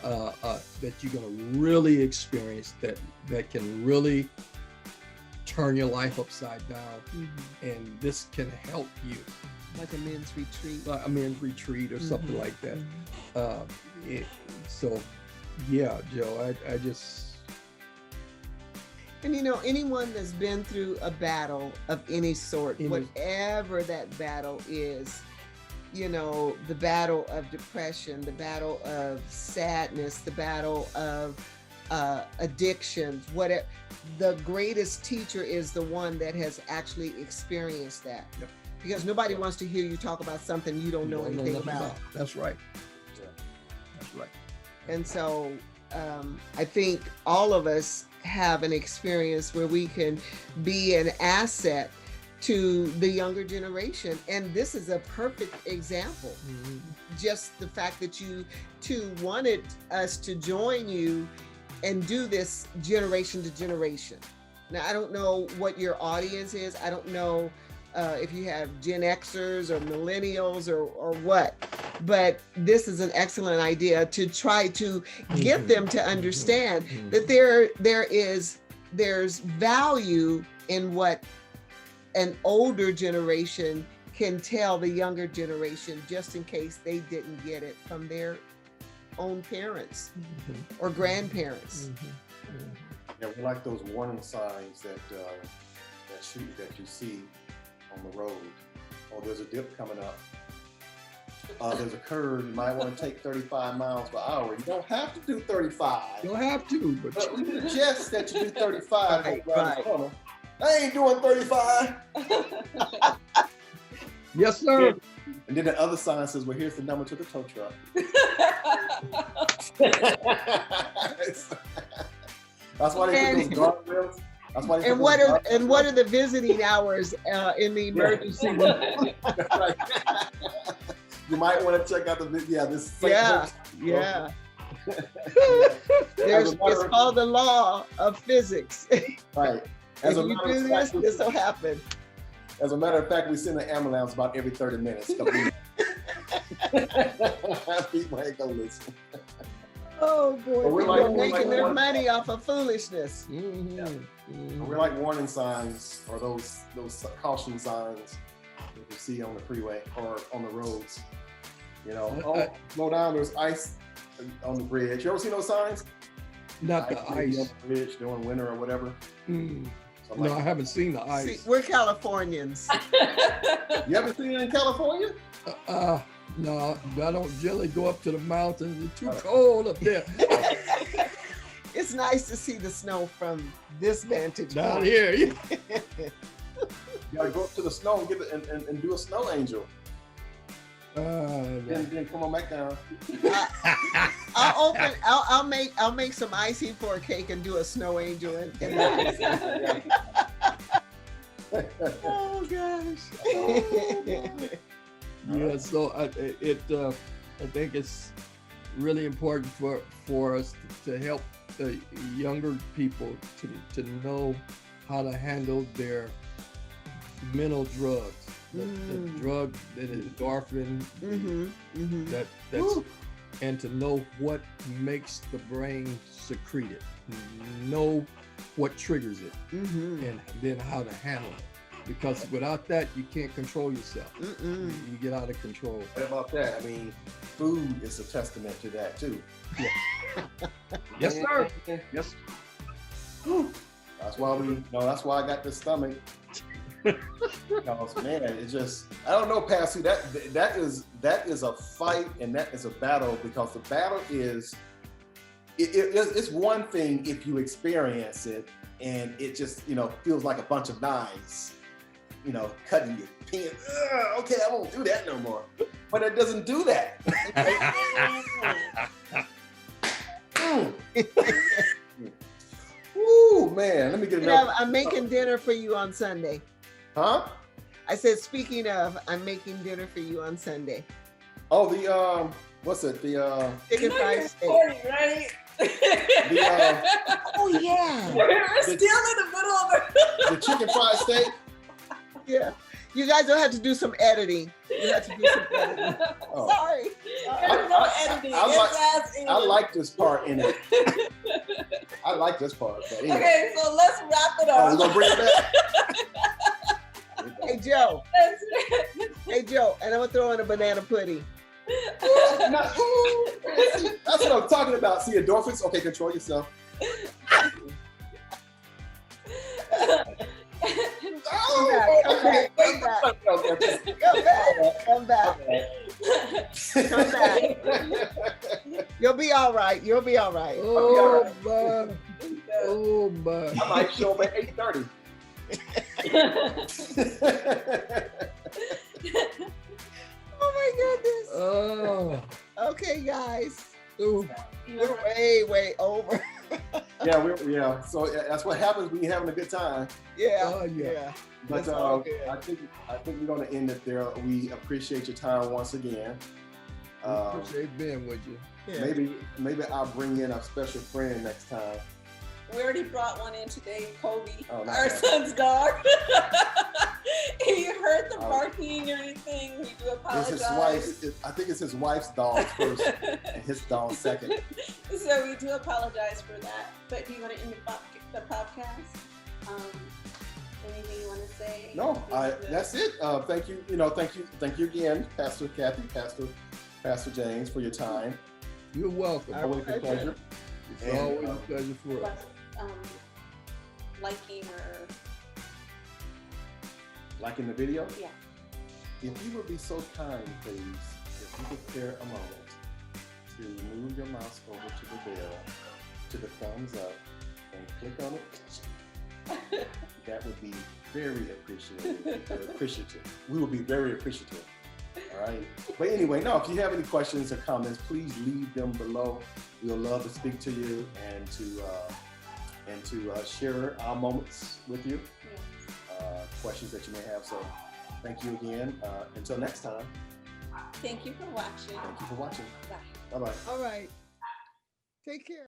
that you're going to really experience, that can really turn your life upside down. And this can help you, Like a men's retreat. like a men's retreat or something like that. So yeah, Joe, I just, And anyone that's been through a battle of any sort, Any- whatever that battle is, the battle of depression, the battle of sadness, the battle of addictions, whatever, the greatest teacher is the one that has actually experienced that. Yep. Because nobody wants to hear you talk about something you don't know anything nothing about. That's right. Yeah. That's right. And so I think all of us have an experience where we can be an asset to the younger generation. And this is a perfect example. Just the fact that you two wanted us to join you and do this generation to generation. Now, I don't know what your audience is. I don't know if you have Gen Xers or millennials or what, but this is an excellent idea to try to get them to understand that there's value in what an older generation can tell the younger generation, just in case they didn't get it from their own parents or grandparents. Yeah, we like those warning signs that you see on the road. Oh, there's a dip coming up. There's a curve. You might want to take 35 miles per hour. You don't have to do 35. You don't have to, but But we suggest that you do 35 Right, around right. the corner. I ain't doing 35. yes, sir. And then the other sign says, well, here's the number to the tow truck. That's why they put those guardrails. That's why they And put those what are the visiting hours in the emergency room? Right. You might want to check out the video. This Yeah, yeah. As a matter It's of- called the law of physics. right. If As a you matter do of this, fact, this will happen. as a matter of fact, we send an ambulance about every 30 minutes. People ain't gonna listen. Oh boy, But we're people like- are we're making like their one- money off of foolishness. Mhm, Yeah. mhm. We're like warning signs or those caution signs that you see on the freeway or on the roads. You know, oh, slow down. There's ice on the bridge. You ever seen those signs? Not the may be on ice. the bridge during winter or whatever. Mm. So I'm No, I like, haven't seen the See, ice. we're Californians. you ever seen it in California? No, I don't generally go up to the mountains. It's too cold up there. It's nice to see the snow from this vantage Down point. here. You gotta go up to the snow and get it and do a snow angel. Then come on back down. I'll make some icing for a cake and do a snow angel and oh gosh. Yeah, so I think it's really important for us to help the younger people to know how to handle their mental drugs. The drug that is endorphin, that's and to know what makes the brain secrete it, know what triggers it, and then how to handle it. Because without that, you can't control yourself. You get out of control. What about that? I mean, food is a testament to that too. Yes, sir. Yes. That's why that's why I got this stomach. Because man, it just I don't know, Pastor. That is a fight and that is a battle because the battle is it's one thing if you experience it and it just feels like a bunch of knives, cutting your pin. Okay, I won't do that no more. But it doesn't do that. Ooh, man, let me get another. I'm making dinner for you on Sunday. Huh? I said, speaking of, I'm making dinner for you on Sunday. Oh, the what's it? The Chicken fried steak. Right? Oh yeah. We're still in the middle of the chicken fried steak. Yeah. You guys don't have to do some editing. You have to do some editing. Oh. Sorry. There's no editing. I like this part in it. I like this part. But anyway. Okay, so let's wrap it Oh, up. we're gonna bring it back. Hey Joe. That's Hey Joe, and I'm gonna throw in a banana pudding. That's what I'm talking about. See, endorphins. Okay, control yourself. Come back. You'll be all right. You'll be all right. Oh my! Oh my! I might show up at 8:30. Oh my goodness. Oh. Okay, guys. Ooh. We're way over. Yeah. So that's what happens when you're having a good time. Yeah. Oh, yeah. Yeah. But That's all good. I think we're gonna end it there. We appreciate your time once again. Appreciate being with you. Yeah. Maybe I'll bring in a special friend next time. We already brought one in today, Kobe, Oh, not our bad. son's dog. You heard the barking or anything? We do It's apologize. his wife's. I think it's his wife's dog first, and his dog second. So we do apologize for that. But do you want to end the podcast? Anything you want to say? No, that's it. Thank you. Thank you again, Pastor Kathy, Pastor James, for your time. You're welcome. Our Always a pleasure. pleasure. It's always a pleasure for us. liking or Liking the video? yeah. If you would be so kind, please, if you could spare a moment to move your mouse over to the bell, to the thumbs up, and click on it, that would be very appreciative. We will be very appreciative. All right. But anyway, no, if you have any questions or comments, please leave them below. We'll love to speak to you and to share our moments with you, questions that you may have. So thank you again. Until next time. Thank you for watching. Thank you for watching. Bye. Bye-bye. All right. Take care.